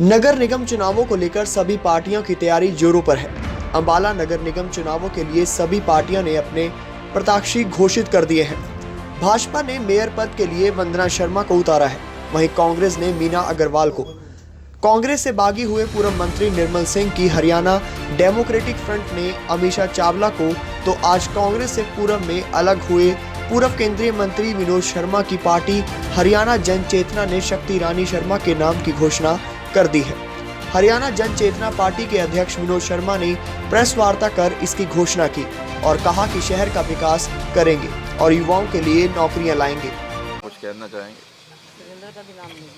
नगर निगम चुनावों को लेकर सभी पार्टियों की तैयारी जोरों पर है। अंबाला नगर निगम चुनावों के लिए सभी पार्टियों ने अपने प्रत्याशी घोषित कर दिए हैं। भाजपा ने मेयर पद के लिए वंदना शर्मा को उतारा है, वहीं कांग्रेस ने मीना अग्रवाल को। कांग्रेस से बागी हुए पूर्व मंत्री निर्मल सिंह की हरियाणा डेमोक्रेटिक फ्रंट ने अमीषा चावला को, तो आज कांग्रेस से पूर्व में अलग हुए पूर्व केंद्रीय मंत्री विनोद शर्मा की पार्टी हरियाणा जन चेतना ने शक्ति रानी शर्मा के नाम की घोषणा कर दी है। हरियाणा जन चेतना पार्टी के अध्यक्ष विनोद शर्मा ने प्रेस वार्ता कर इसकी घोषणा की और कहा कि शहर का विकास करेंगे और युवाओं के लिए नौकरियां लाएंगे। कुछ कहना चाहेंगे? सुरेंद्र का भी नाम नहीं है।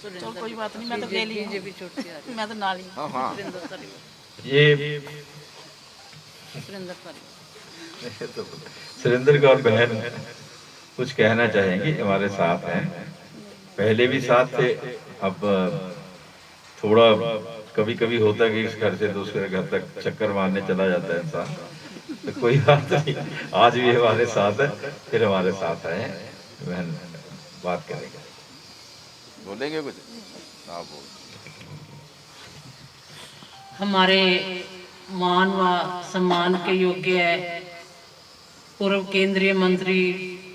चल कोई बात नहीं, मैं तो कह ली बीजेपी छोड़ के आ रही मैं तो नाली हाँ हाँ सुरेंद्र सर ये सुरेंद्र सर तो सुरेंद्र का और बहन कुछ कहना चाहेंगी, हमारे साथ हैं, पहले भी साथ थे। अब थोड़ा कभी कभी होता है कि इस घर से दूसरे घर तक चक्कर मारने चला जाता है इंसान, तो कोई बात नहीं, आज भी हमारे साथ है, फिर हमारे साथ आए हैं। बहन बात करेंगे, बोलेंगे कुछ? हाँ बोल। हमारे मान व सम्मान के योग्य है पूर्व केंद्रीय मंत्री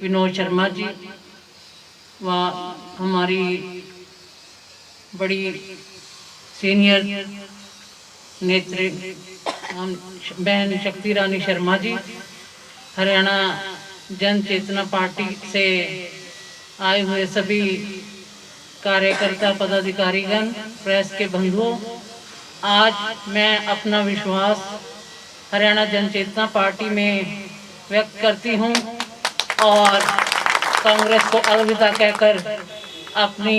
विनोद शर्मा जी व हमारी बड़ी सीनियर नेत्री बहन शक्ति रानी शर्मा जी, हरियाणा जन चेतना पार्टी से आए हुए सभी कार्यकर्ता पदाधिकारीगण, प्रेस के बंधुओं, आज मैं अपना विश्वास हरियाणा जन चेतना पार्टी में व्यक्त करती हूं और कांग्रेस को अलविदा कहकर अपनी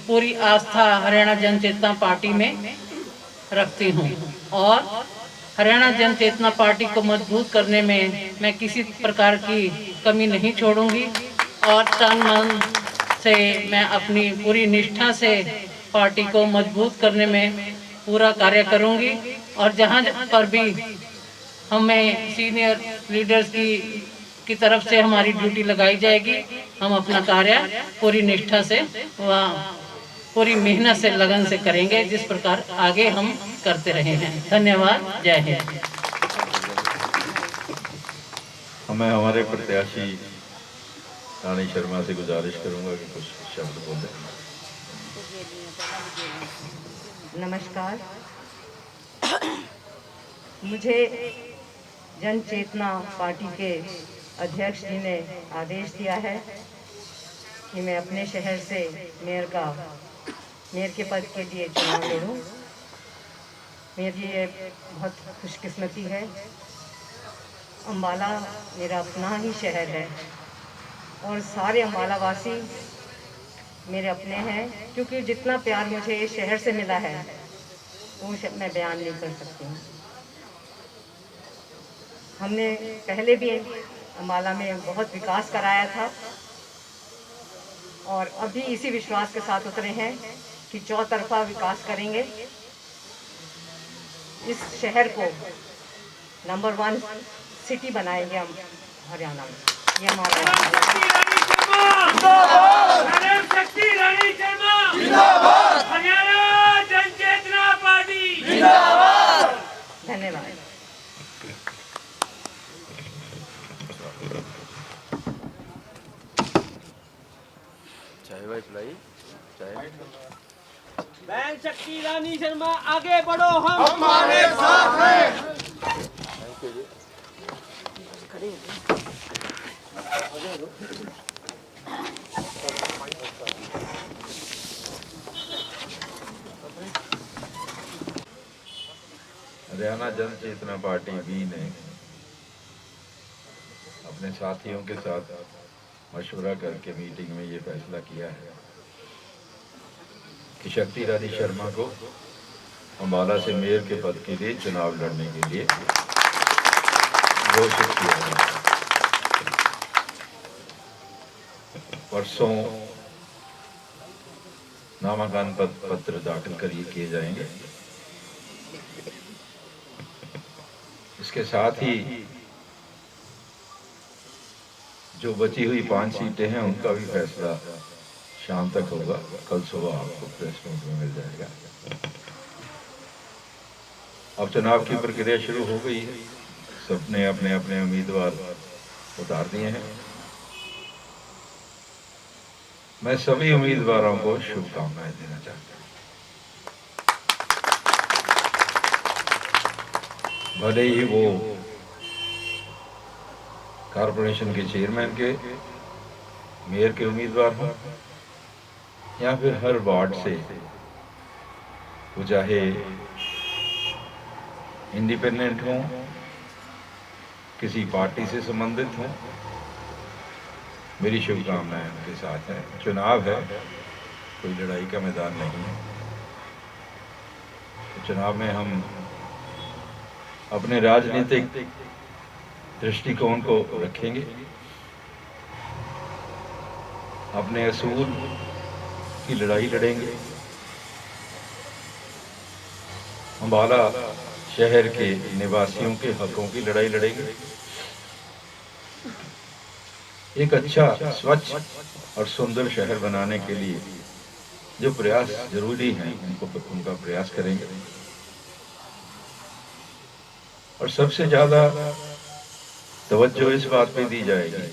पूरी आस्था हरियाणा जन चेतना पार्टी में रखती हूं और हरियाणा जन चेतना पार्टी को मजबूत करने में मैं किसी प्रकार की कमी नहीं छोड़ूंगी और तन मन से मैं अपनी पूरी निष्ठा से पार्टी को मजबूत करने में पूरा कार्य करूंगी और जहां पर भी हमें सीनियर लीडर्स की तरफ से हमारी ड्यूटी लगाई जाएगी, हम अपना कार्य पूरी निष्ठा से व पूरी मेहनत से, लगन से करेंगे, जिस प्रकार आगे हम करते रहे हैं। धन्यवाद। जय हिंद। मैं हमारे प्रत्याशी रानी शर्मा से गुजारिश करूंगा कि कुछ शब्द बोले। नमस्कार, मुझे जन चेतना पार्टी के अध्यक्ष जी ने आदेश दिया है कि मैं अपने शहर से मेयर के पद के लिए चुनाव लड़ूं। मेरी ये बहुत खुशकिस्मती है। अंबाला मेरा अपना ही शहर है और सारे अंबाला वासी मेरे अपने हैं, क्योंकि जितना प्यार मुझे इस शहर से मिला है वो मैं बयान नहीं कर सकती हूँ। हमने पहले भी अंबाला में बहुत विकास कराया था और अभी इसी विश्वास के साथ उतरे हैं कि चौतरफा विकास करेंगे। इस शहर को नंबर 1 सिटी बनाएंगे हम हरियाणा में। ये हमारा धन्यवाद। चाय भाई पिलाई चाय। बहन शक्ति रानी शर्मा, आगे बढ़ो, हम हमारे साथ हैं। थैंक यू जी। हरियाणा जन चेतना पार्टी भी ने अपने साथियों के साथ मशवरा करके मीटिंग में ये फैसला किया है कि शक्ति रानी शर्मा को अंबाला से मेयर के पद के लिए चुनाव लड़ने के लिए घोषित किया है। परसों नामांकन पत्र दाखिल किए जाएंगे। इसके साथ ही जो बची हुई 5 सीटें हैं उनका भी फैसला शाम तक होगा। कल सुबह आपको प्रेस नोट में मिल जाएगा। अब चुनाव की प्रक्रिया शुरू हो गई है, सबने अपने अपने उम्मीदवार उतार दिए हैं। मैं सभी उम्मीदवारों को शुभकामनाएं देना चाहता हूं। भले ही वो कारपोरेशन के चेयरमैन के, मेयर के उम्मीदवार हों, या फिर हर वार्ड से वो चाहे इंडिपेंडेंट हों, किसी पार्टी से संबंधित हों, मेरी शुभकामनाएं उनके साथ हैं। चुनाव है, कोई लड़ाई का मैदान नहीं है। तो चुनाव में हम अपने राजनीतिक दृष्टिकोण को रखेंगे, अपने असूल की लड़ाई लड़ेंगे, अम्बाला शहर के निवासियों के हकों की लड़ाई लड़ेंगे, एक अच्छा, स्वच्छ और सुंदर शहर बनाने के लिए जो प्रयास जरूरी हैं उनका प्रयास करेंगे। और सबसे ज्यादा तवज्जो इस बात पे दी जाएगी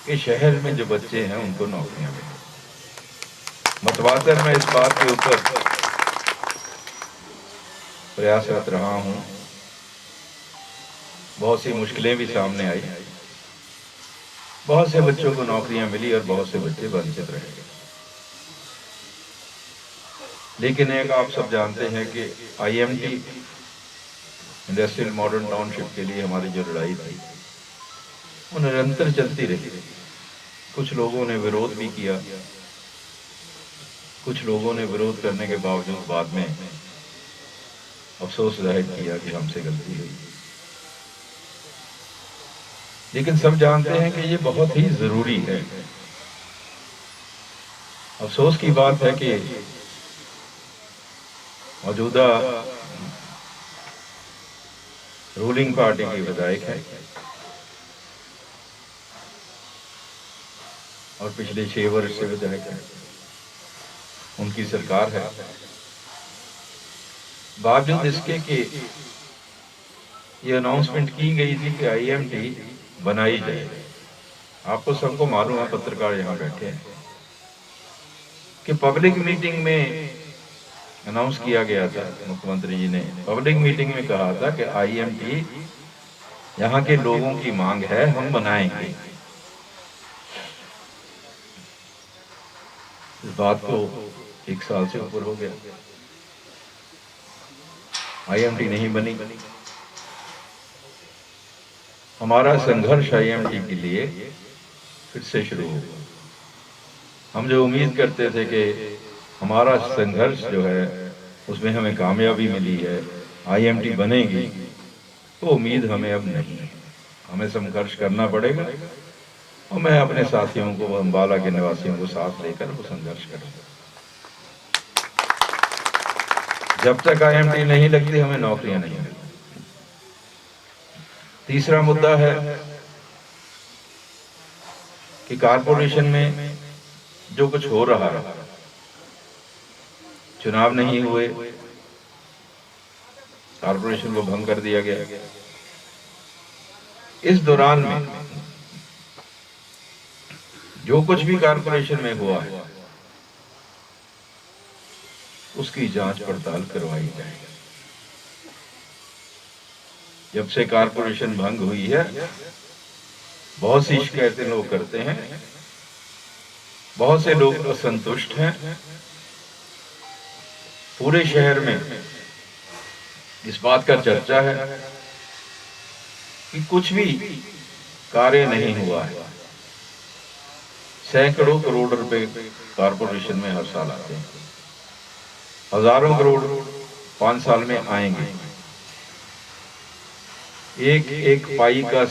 कि शहर में जो बच्चे हैं उनको नौकरियां मिलें। मतवातर मैं इस बात के ऊपर प्रयासरत रहा हूं। बहुत सी मुश्किलें भी सामने आई, बहुत से बच्चों को नौकरियां मिली और बहुत से बच्चे वंचित रहे। लेकिन एक आप सब जानते हैं कि IMT इंडस्ट्रियल मॉडर्न टाउनशिप के लिए हमारी जो लड़ाई थी वो निरंतर चलती रही। कुछ लोगों ने विरोध भी किया, कुछ लोगों ने विरोध करने के बावजूद बाद में अफसोस जाहिर किया कि हमसे गलती हुई। लेकिन सब जानते हैं कि ये बहुत ही जरूरी है। अफसोस की बात है कि मौजूदा रूलिंग पार्टी की विधायक है और पिछले 6 वर्ष से विधायक है, उनकी सरकार है। बावजूद इसके कि ये अनाउंसमेंट की गई थी कि IMT बनाई जाए। आपको सबको मालूम है, पत्रकार यहाँ बैठे हैं, कि पब्लिक मीटिंग में अनाउंस किया गया था, मुख्यमंत्री जी ने पब्लिक मीटिंग में कहा था कि IMT यहाँ के लोगों की मांग है, हम बनाएंगे। इस बात को 1 साल से ऊपर हो गया, IMT नहीं बनी। हमारा संघर्ष IMT के लिए फिर से शुरू हो गया। हम जो उम्मीद करते थे कि हमारा संघर्ष जो है उसमें हमें कामयाबी मिली है, IMT बनेगी, तो उम्मीद हमें अब नहीं है। हमें संघर्ष करना पड़ेगा और मैं अपने साथियों को, अम्बाला के निवासियों को साथ लेकर वो संघर्ष करूंगा। जब तक IMT नहीं लगती हमें नौकरियां नहीं मिलती। तीसरा मुद्दा है कि कारपोरेशन में जो कुछ हो रहा है, चुनाव नहीं हुए, कारपोरेशन को भंग कर दिया गया। इस दौरान में जो कुछ भी कारपोरेशन में हुआ है उसकी जांच पड़ताल करवाई जाएगी। जब से कारपोरेशन भंग हुई है, बहुत सी शिकायतें लोग करते हैं, बहुत से लोग असंतुष्ट हैं। पूरे शहर में इस बात का चर्चा है कि कुछ भी कार्य नहीं हुआ है। सैकड़ों करोड़ रुपए कारपोरेशन में हर साल आते हैं, हजारों करोड़ 5 साल में आएंगे। एक एक पाई का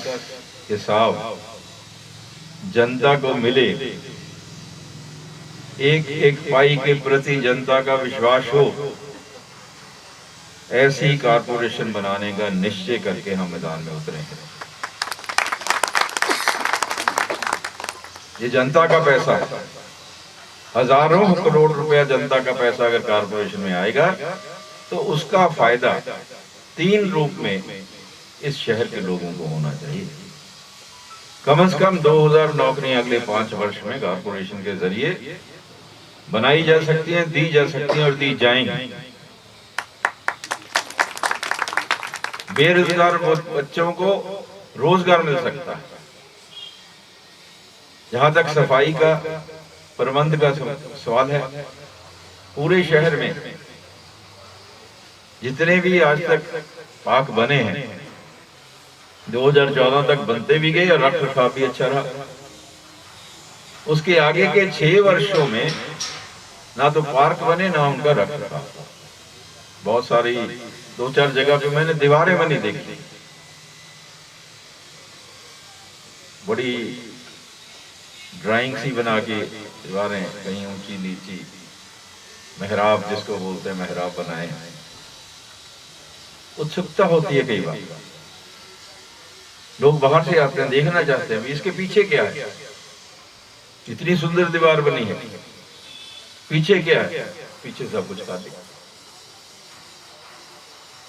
हिसाब जनता को मिले, एक एक पाई के प्रति जनता का विश्वास हो, ऐसी कारपोरेशन बनाने का निश्चय करके हम मैदान में उतरेंगे। ये जनता का पैसा है, हजारों करोड़ रुपया जनता का पैसा अगर कारपोरेशन में आएगा तो उसका फायदा 3 रूप में इस शहर के लोगों को होना चाहिए। कम से कम 2000 नौकरियां अगले 5 वर्ष में कॉर्पोरेशन के जरिए बनाई जा सकती हैं, दी जा सकती हैं और दी जाएंगी। बेरोजगार बच्चों को रोजगार मिल सकता है। जहां तक सफाई का प्रबंध का सवाल है, पूरे शहर में जितने भी आज तक पार्क बने हैं 2014 तक बनते भी गए और रख रखाव भी अच्छा रहा। उसके आगे के 6 वर्षों में ना तो पार्क बने ना उनका रख रखाव। बहुत सारी 2-4 जगह पे मैंने दीवारें बनी देखी, बड़ी ड्राइंग सी बना के दीवारें, कहीं ऊंची नीची, मेहराब जिसको बोलते हैं मेहराब बनाए हैं। उत्सुकता होती है कई बार, लोग बाहर से आते हैं, देखना चाहते हैं इसके पीछे क्या है। इतनी सुंदर दीवार बनी है, पीछे क्या है? पीछे सब कुछ खाली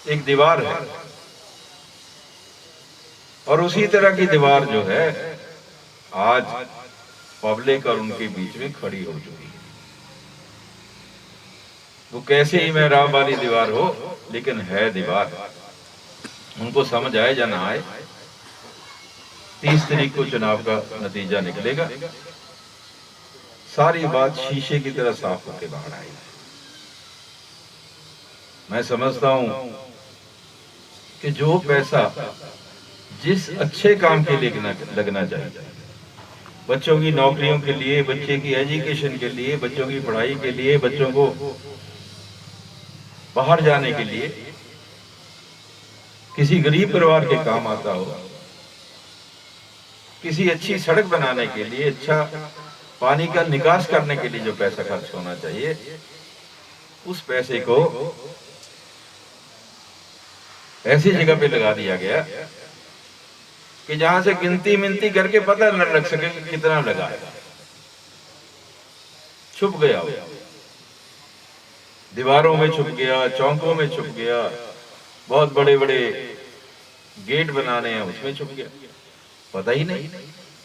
एक दीवार है। और उसी तरह की दीवार जो है आज पब्लिक और उनके बीच में खड़ी हो चुकी है। वो कैसे ही मेहराब वाली दीवार हो, लेकिन है दीवार। उनको समझ आए या ना आए, 30 तारीख को चुनाव का नतीजा निकलेगा। सारी बात शीशे की तरह साफ होकर बाहर आएगी। मैं समझता हूं कि जो पैसा जिस अच्छे काम के लिए लगना चाहिए, बच्चों की नौकरियों के लिए, बच्चे की एजुकेशन के लिए, बच्चों की पढ़ाई के लिए, बच्चों को बाहर जाने के लिए, किसी गरीब परिवार के काम आता हो, किसी अच्छी सड़क बनाने के लिए, अच्छा पानी का निकास करने के लिए जो पैसा खर्च होना चाहिए, उस पैसे को ऐसी जगह पे लगा दिया गया कि जहां से गिनती मिनती करके पता न लग सके कि कितना लगा है। छुप गया, दीवारों में छुप गया, चौकों में छुप गया, बहुत बड़े बड़े गेट बनाने हैं उसमें छुप गया। पता ही नहीं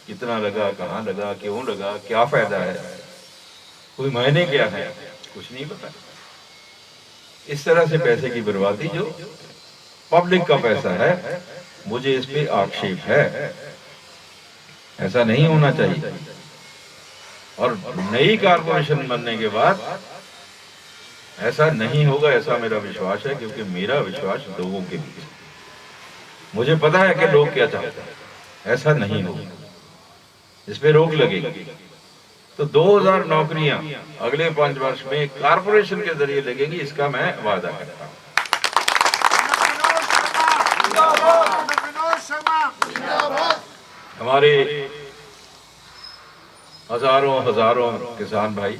कितना लगा, कहाँ लगा, क्यों लगा, क्या फायदा है, कोई मायने क्या है, कुछ नहीं पता। इस तरह से पैसे की बर्बादी जो पब्लिक का पैसा है, मुझे इस पे आक्षेप है। ऐसा नहीं होना चाहिए। और नई कॉर्पोरेशन बनने के बाद ऐसा नहीं होगा, ऐसा मेरा विश्वास है। क्योंकि मेरा विश्वास लोगों के बीच, मुझे पता है कि लोग क्या चाहते हैं। ऐसा नहीं होगा, इस पे रोक लगेगी। तो 2000 नौकरियां अगले 5 वर्ष में कॉर्पोरेशन के जरिए लगेगी, इसका मैं वादा करता हूं। हमारे हजारों किसान भाई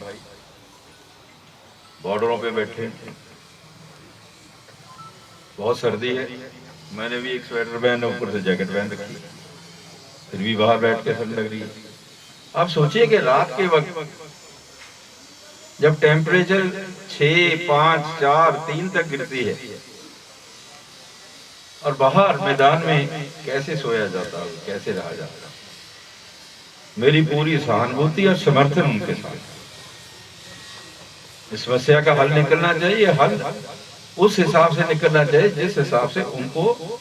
बॉर्डरों पे बैठे, बहुत सर्दी है, मैंने भी एक स्वेटर पहन, ऊपर से जैकेट पहन रखी, फिर भी बाहर बैठ के ठंड लग रही है। आप सोचिए कि रात के वक्त जब टेम्परेचर 6, 5, 4, 3 तक गिरती है और बाहर मैदान में कैसे सोया जाता है, कैसे रहा जाता है। मेरी पूरी सहानुभूति और समर्थन उनके साथ। इस समस्या का हल निकलना चाहिए, हल उस हिसाब से निकलना चाहिए जिस हिसाब से उनको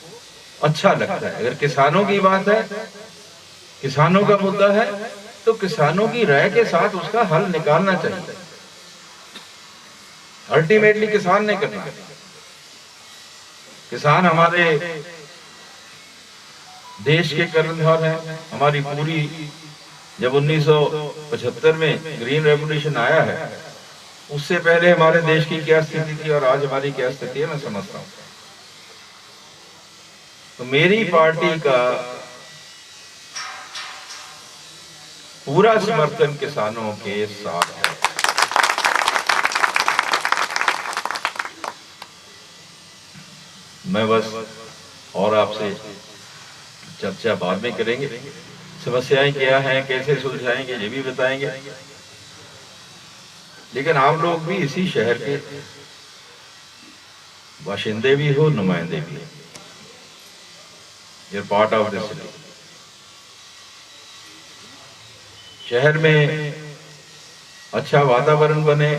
अच्छा लगता है। अगर किसानों की बात है, किसानों का मुद्दा है, तो किसानों की राय के साथ उसका हल निकालना चाहिए। अल्टीमेटली किसान ने करना है। किसान हमारे देश के कर्णधार हैं। हमारी पूरी, जब 1975 में ग्रीन रेवोल्यूशन आया है, उससे पहले हमारे देश की क्या स्थिति थी और आज हमारी क्या स्थिति है, मैं समझता हूं। तो मेरी पार्टी का पूरा समर्थन किसानों के साथ है। मैं बस, और आपसे चर्चा बाद में करेंगे, समस्याएं क्या हैं, कैसे सुलझाएंगे, ये भी बताएंगे। लेकिन आप लोग भी इसी शहर के बाशिंदे भी हो, नुमाइंदे भी हो, you're part of the city. शहर में अच्छा वातावरण बने,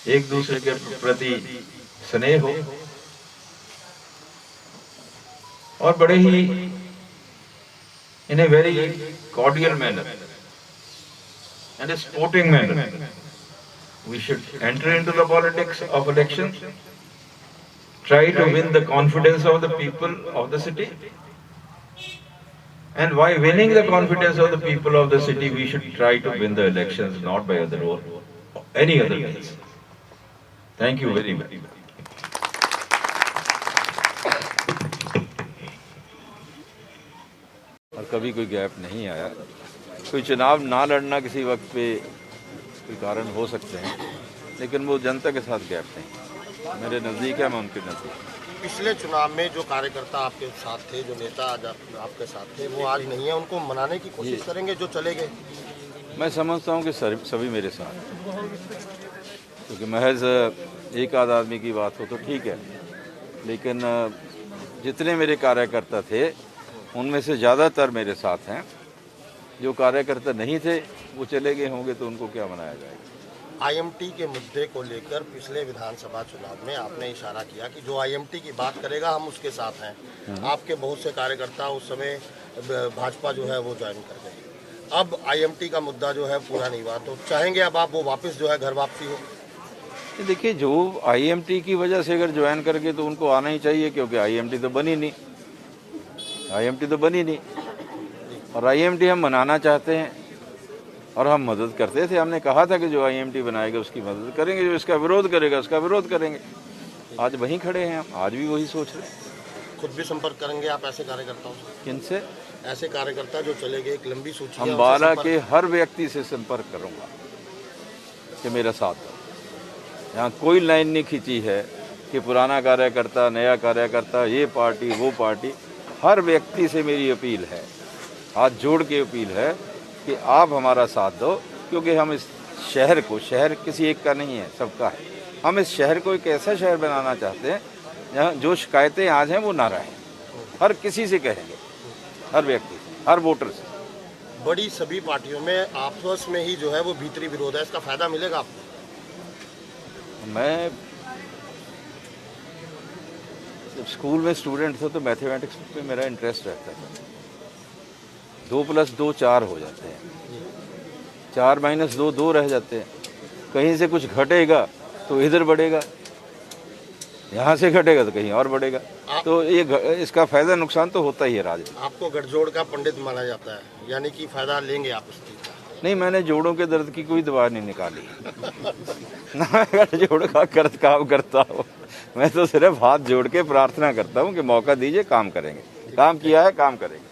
एक दूसरे के प्रति स्नेह हो और बड़े ही in a very cordial manner and a sporting manner we should enter into the politics of elections, try to win the confidence of the people of the city, and by winning the confidence of the people of the city we should try to win the elections, not by other or any other means. Thank you very much. और कभी कोई gap नहीं आया। कोई चुनाव ना लड़ना किसी वक्त पे कोई कारण हो सकते हैं, लेकिन वो जनता के साथ गैप नहीं। मेरे नज़दीक है, मैं उनके नज़दीक। पिछले चुनाव में जो कार्यकर्ता आपके साथ थे, जो नेता आज आपके साथ थे, वो आज नहीं है, उनको मनाने की कोशिश करेंगे जो चले गए? मैं समझता हूँ कि सभी मेरे साथ हैं, क्योंकि महज एक आध आदमी की बात हो तो ठीक है, लेकिन जितने मेरे कार्यकर्ता थे उनमें से ज़्यादातर मेरे साथ हैं। जो कार्यकर्ता नहीं थे वो चले गए होंगे तो उनको क्या मनाया जाएगा। आईएमटी के मुद्दे को लेकर पिछले विधानसभा चुनाव में आपने इशारा किया कि जो आईएमटी की बात करेगा हम उसके साथ हैं। आपके बहुत से कार्यकर्ता उस समय भाजपा जो है वो ज्वाइन कर गए। अब आईएमटी का मुद्दा जो है पूरा नहीं हुआ, तो चाहेंगे अब आप वो वापस जो है घर वापसी हो? देखिए, जो आईएमटी की वजह से अगर ज्वाइन कर गए तो उनको आना ही चाहिए, क्योंकि आईएमटी तो बनी नहीं, और आईएमटी हम बनाना चाहते हैं और हम मदद करते थे। हमने कहा था कि जो आईएमटी बनाएगा उसकी मदद करेंगे, जो इसका विरोध करेगा उसका विरोध करेंगे। आज वहीं खड़े हैं हम, आज भी वही सोच रहे हैं। खुद भी संपर्क करेंगे आप ऐसे कार्यकर्ताओं से? किनसे? ऐसे कार्यकर्ता जो चले गए, एक लंबी सूची है। अम्बाला के हर व्यक्ति से संपर्क करूंगा कि मेरा साथ दो। यहाँ कोई लाइन नहीं खींची है कि पुराना कार्यकर्ता, नया कार्यकर्ता, ये पार्टी वो पार्टी। हर व्यक्ति से मेरी अपील है, हाथ जोड़ के अपील है कि आप हमारा साथ दो, क्योंकि हम इस शहर को, शहर किसी एक का नहीं है, सबका है। हम इस शहर को एक ऐसा शहर बनाना चाहते हैं जहाँ जो शिकायतें आज हैं वो ना रहें। हर किसी से कहेंगे, हर व्यक्ति से, हर वोटर से। बड़ी सभी पार्टियों में आपस में ही जो है वो भीतरी विरोध है, इसका फायदा मिलेगा आपको? मैं जब स्कूल में स्टूडेंट था तो मैथमेटिक्स पे मेरा इंटरेस्ट रहता था। 2 + 2 4 हो जाते हैं, 4 - 2 2 रह जाते हैं। कहीं से कुछ घटेगा तो इधर बढ़ेगा, यहाँ से घटेगा तो कहीं और बढ़ेगा। तो ये इसका फायदा नुकसान तो होता ही है। राज आपको गठजोड़ का पंडित माना जाता है, यानी कि फायदा लेंगे आप इस चीज का? नहीं, मैंने जोड़ों के दर्द की कोई दवा नहीं निकाली ना गठजोड़ का काम करता हूँ। मैं तो सिर्फ हाथ जोड़ के प्रार्थना करता हूँ कि मौका दीजिए, काम करेंगे। काम किया है, काम करेंगे।